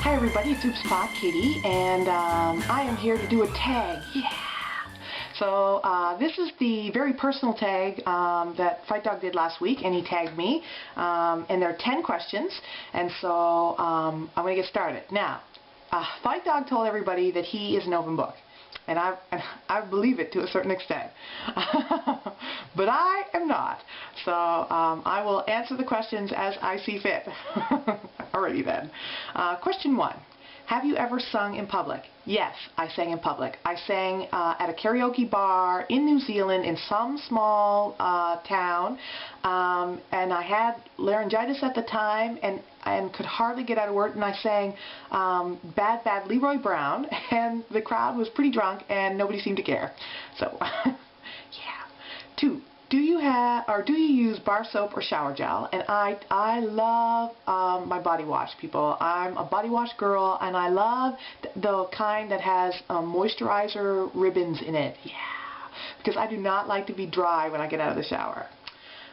Hi everybody, it's Oops Pop Kitty, and I am here to do a tag. Yeah! So this is the very personal tag that Fightdog did last week, and he tagged me. And there are 10 questions, and so I'm going to get started. Now, Fightdog told everybody that he is an open book. And I believe it to a certain extent. But I am not. So I will answer the questions as I see fit. Alrighty then. Question 1. Have you ever sung in public? Yes, I sang in public. I sang at a karaoke bar in New Zealand in some small town, and I had laryngitis at the time and could hardly get out of work, and I sang Bad Bad Leroy Brown, and the crowd was pretty drunk and nobody seemed to care. So, yeah. 2. Do you use bar soap or shower gel? And I love my body wash, people. I'm a body wash girl, and I love the kind that has moisturizer ribbons in it. Yeah, because I do not like to be dry when I get out of the shower.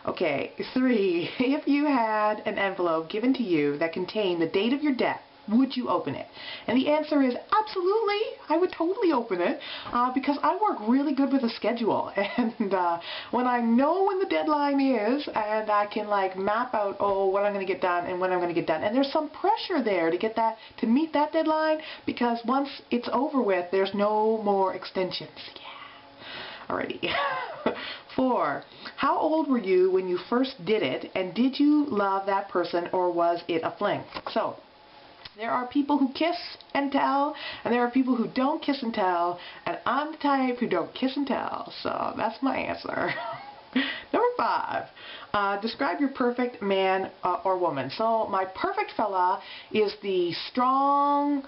Okay, 3. If you had an envelope given to you that contained the date of your death, would you open it? And the answer is absolutely. I would totally open it because I work really good with a schedule, and when I know when the deadline is, and I can like map out what I'm going to get done and when I'm going to get done, and there's some pressure there to meet that deadline, because once it's over with, there's no more extensions. Yeah. Alrighty. 4. How old were you when you first did it, and did you love that person, or was it a fling? So, there are people who kiss and tell, and there are people who don't kiss and tell, and I'm the type who don't kiss and tell, so that's my answer. Number 5. Describe your perfect man or woman. So my perfect fella is the strong,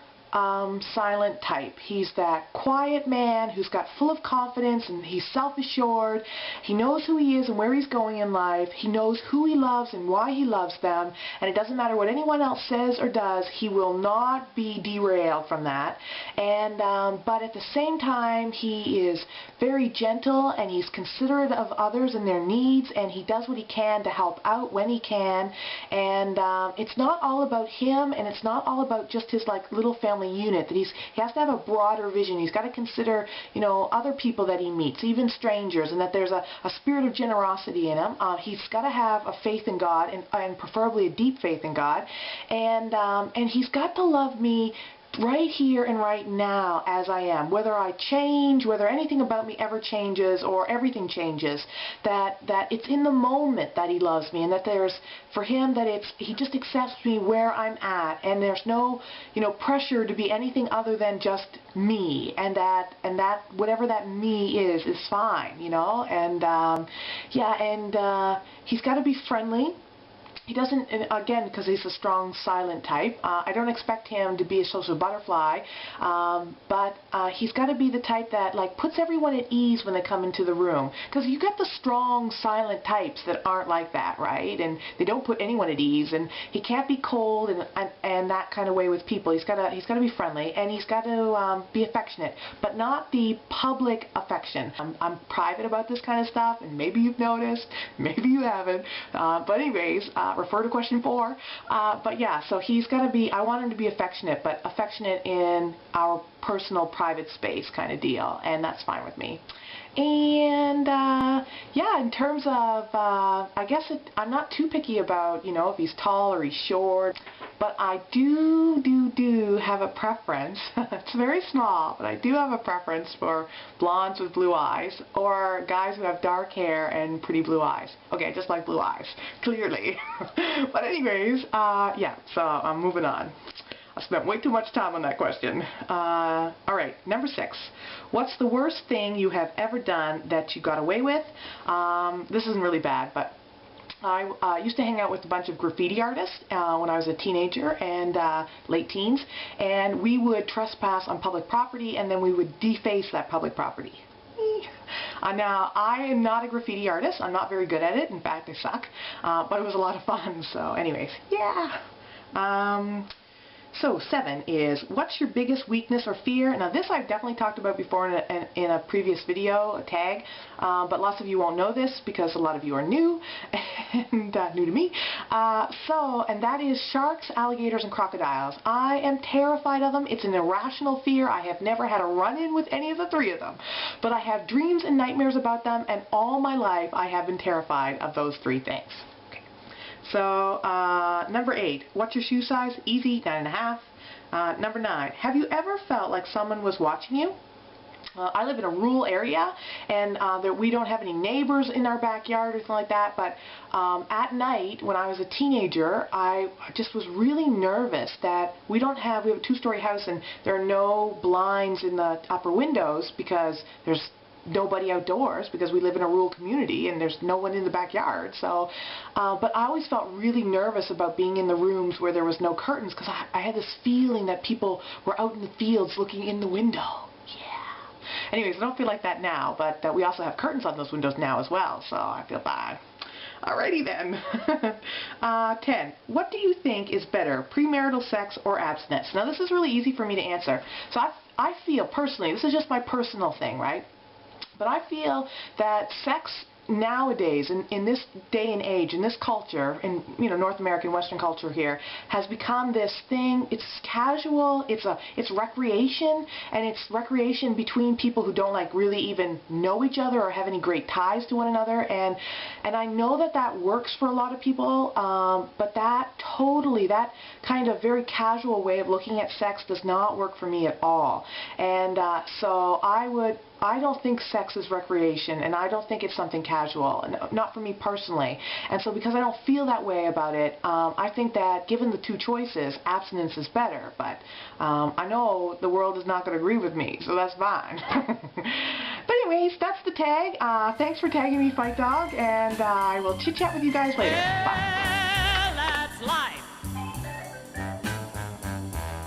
silent type. He's that quiet man who's got full of confidence, and he's self-assured. He knows who he is and where he's going in life. He knows who he loves and why he loves them, and it doesn't matter what anyone else says or does. He will not be derailed from that. And but at the same time, he is very gentle, and he's considerate of others and their needs, and he does what he can to help out when he can. And it's not all about him, and it's not all about just his like little family unit. That he has to have a broader vision. He's got to consider, other people that he meets, even strangers, and that there's a spirit of generosity in him. He's got to have a faith in God, and preferably a deep faith in God, and he's got to love me right here and right now as I am, whether I change, whether anything about me ever changes or everything changes, that it's in the moment that he loves me, and that there's, for him, that he just accepts me where I'm at, and there's no, pressure to be anything other than just me, and that whatever that me is fine, and yeah, and he's got to be friendly. He doesn't, again, because he's a strong, silent type, I don't expect him to be a social butterfly, but he's got to be the type that, like, puts everyone at ease when they come into the room. Because you got the strong, silent types that aren't like that, right? And they don't put anyone at ease, and he can't be cold and that kind of way with people. He's got to be friendly, and he's got to be affectionate, but not the public affection. I'm private about this kind of stuff, and maybe you've noticed, maybe you haven't, but anyways, refer to question 4. But yeah, so he's got to be, I want him to be affectionate, but affectionate in our personal, private space kind of deal, and that's fine with me. And yeah, in terms of, I guess I'm not too picky about, if he's tall or he's short, but I do have a preference. It's very small, but I do have a preference for blondes with blue eyes, or guys who have dark hair and pretty blue eyes. Okay, just like blue eyes, clearly. But anyways, yeah, so I'm moving on. I spent way too much time on that question. Alright, number 6. What's the worst thing you have ever done that you got away with? This isn't really bad, but I used to hang out with a bunch of graffiti artists when I was a teenager and late teens, and we would trespass on public property, and then we would deface that public property. Now, I am not a graffiti artist. I'm not very good at it. In fact, I suck. But it was a lot of fun. So anyways, yeah. So 7 is, what's your biggest weakness or fear? Now this I've definitely talked about before in a previous video, a tag, but lots of you won't know this because a lot of you are new, and new to me. And that is sharks, alligators, and crocodiles. I am terrified of them. It's an irrational fear. I have never had a run-in with any of the three of them. But I have dreams and nightmares about them, and all my life I have been terrified of those three things. Okay. So, number 8, what's your shoe size? Easy, 9.5. Number 9, have you ever felt like someone was watching you? I live in a rural area, and we don't have any neighbors in our backyard or anything like that, but at night, when I was a teenager, I just was really nervous that we have a 2-story house, and there are no blinds in the upper windows because there's nobody outdoors, because we live in a rural community and there's no one in the backyard. So, but I always felt really nervous about being in the rooms where there was no curtains, because I had this feeling that people were out in the fields looking in the window. Anyways, I don't feel like that now, but we also have curtains on those windows now as well, so I feel bad. Alrighty then. 10. What do you think is better, premarital sex or abstinence? Now this is really easy for me to answer. So I feel personally, this is just my personal thing, right? But I feel that sex nowadays, in this day and age, in this culture, in North American Western culture here, has become this thing. It's casual. It's recreation, and it's recreation between people who don't really even know each other or have any great ties to one another. And I know that works for a lot of people, but that kind of very casual way of looking at sex does not work for me at all. And so I don't think sex is recreation, and I don't think it's something casual, and not for me personally. And so because I don't feel that way about it, I think that given the two choices, abstinence is better. But I know the world is not going to agree with me, so that's fine. But anyways, that's the tag. Thanks for tagging me, Fightdog, and I will chit-chat with you guys later. Bye. That's life.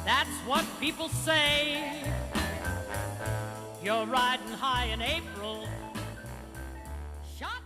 That's what people say. You're riding high in April. Shot